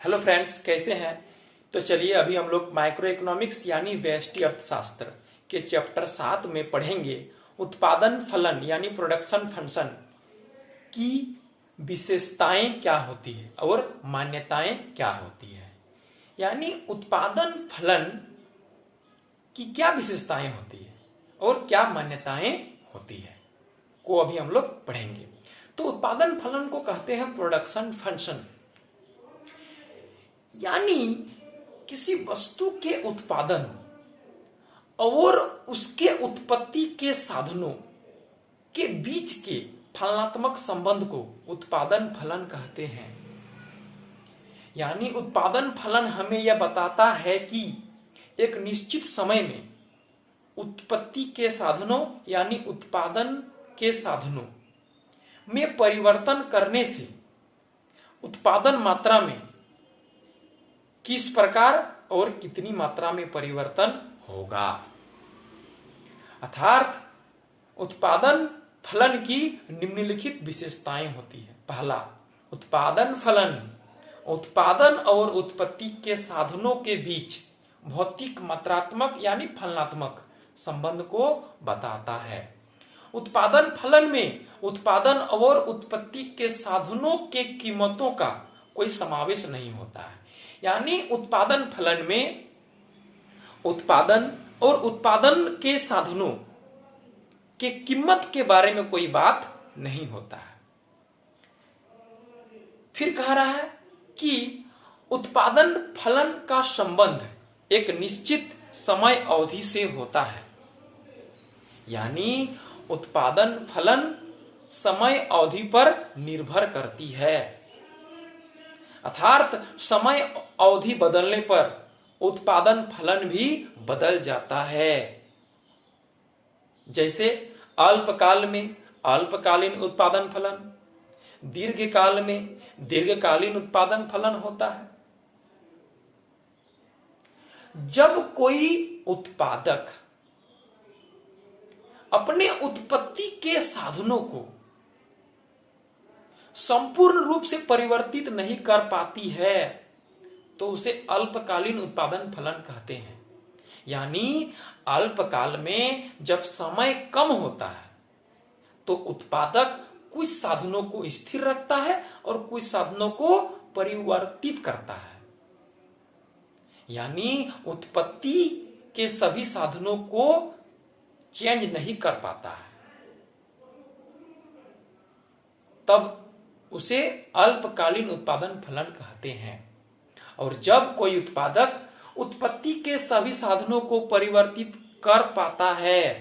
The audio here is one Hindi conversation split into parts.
हेलो फ्रेंड्स, कैसे हैं। तो चलिए अभी हम लोग माइक्रो इकोनॉमिक्स यानी व्यष्टि अर्थशास्त्र के चैप्टर 7 में पढ़ेंगे उत्पादन फलन यानी प्रोडक्शन फंक्शन की विशेषताएं क्या होती है और मान्यताएं क्या होती है। यानी उत्पादन फलन की क्या विशेषताएं होती है और क्या मान्यताएं होती है को अभी हम लोग पढ़ेंगे। तो उत्पादन फलन को कहते हैं प्रोडक्शन फंक्शन, यानी किसी वस्तु के उत्पादन और उसके उत्पत्ति के साधनों के बीच के फलनात्मक संबंध को उत्पादन फलन कहते हैं। यानी उत्पादन फलन हमें यह बताता है कि एक निश्चित समय में उत्पत्ति के साधनों यानी उत्पादन के साधनों में परिवर्तन करने से उत्पादन मात्रा में किस प्रकार और कितनी मात्रा में परिवर्तन होगा। अर्थात उत्पादन फलन की निम्नलिखित विशेषताएं होती है। पहला, उत्पादन फलन उत्पादन और उत्पत्ति के साधनों के बीच भौतिक मात्रात्मक यानी फलनात्मक संबंध को बताता है। उत्पादन फलन में उत्पादन और उत्पत्ति के साधनों के कीमतों का कोई समावेश नहीं होता है। यानी उत्पादन फलन में उत्पादन और उत्पादन के साधनों के कीमत के बारे में कोई बात नहीं होता है। फिर कह रहा है कि उत्पादन फलन का संबंध एक निश्चित समय अवधि से होता है। यानी उत्पादन फलन समय अवधि पर निर्भर करती है। अर्थात समय अवधि बदलने पर उत्पादन फलन भी बदल जाता है। जैसे अल्पकाल में अल्पकालीन उत्पादन फलन, दीर्घकाल में दीर्घकालीन उत्पादन फलन होता है। जब कोई उत्पादक अपने उत्पत्ति के साधनों को संपूर्ण रूप से परिवर्तित नहीं कर पाती है तो उसे अल्पकालीन उत्पादन फलन कहते हैं। यानी अल्पकाल में जब समय कम होता है तो उत्पादक कुछ साधनों को स्थिर रखता है और कुछ साधनों को परिवर्तित करता है। यानी उत्पत्ति के सभी साधनों को चेंज नहीं कर पाता है, तब उसे अल्पकालीन उत्पादन फलन कहते हैं। और जब कोई उत्पादक उत्पत्ति के सभी साधनों को परिवर्तित कर पाता है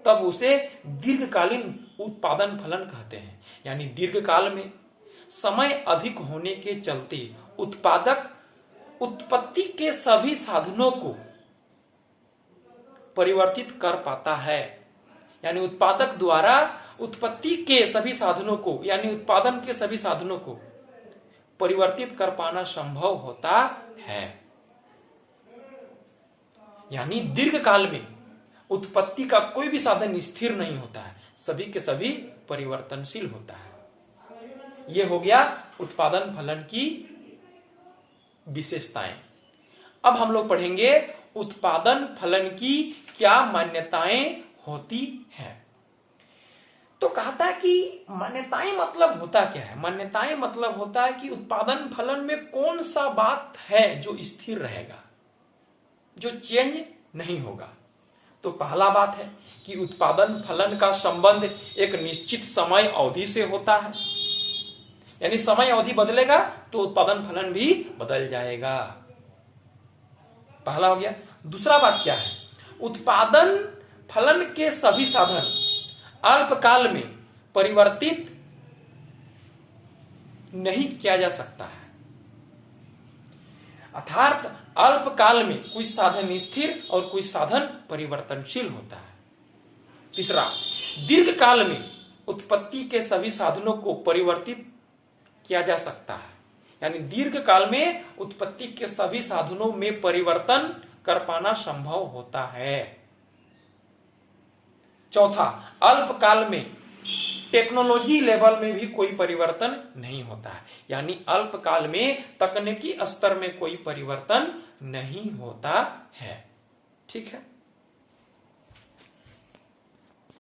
तब उसे दीर्घकालीन उत्पादन फलन कहते हैं। यानी दीर्घकाल में समय अधिक होने के चलते उत्पादक उत्पत्ति के सभी साधनों को परिवर्तित कर पाता है। यानी उत्पादक द्वारा उत्पत्ति के सभी साधनों को यानी उत्पादन के सभी साधनों को परिवर्तित कर पाना संभव होता है। यानी दीर्घकाल में उत्पत्ति का कोई भी साधन स्थिर नहीं होता है, सभी के सभी परिवर्तनशील होता है। यह हो गया उत्पादन फलन की विशेषताएं। अब हम लोग पढ़ेंगे उत्पादन फलन की क्या मान्यताएं होती हैं। तो कहता है कि मान्यताएं मतलब होता क्या है। मान्यताएं मतलब होता है कि उत्पादन फलन में कौन सा बात है जो स्थिर रहेगा, जो चेंज नहीं होगा। तो पहला बात है कि उत्पादन फलन का संबंध एक निश्चित समय अवधि से होता है। यानी समय अवधि बदलेगा तो उत्पादन फलन भी बदल जाएगा। पहला हो गया। दूसरा बात क्या है, उत्पादन फलन के सभी साधन अल्पकाल में परिवर्तित नहीं किया जा सकता है। अर्थात अल्पकाल में कुछ साधन स्थिर और कुछ साधन परिवर्तनशील होता है। तीसरा, दीर्घकाल में उत्पत्ति के सभी साधनों को परिवर्तित किया जा सकता है। यानी दीर्घकाल में उत्पत्ति के सभी साधनों में परिवर्तन कर पाना संभव होता है। चौथा, अल्पकाल में टेक्नोलॉजी लेवल में भी कोई परिवर्तन नहीं होता है, यानी अल्पकाल में तकनीकी स्तर में कोई परिवर्तन नहीं होता है। ठीक है।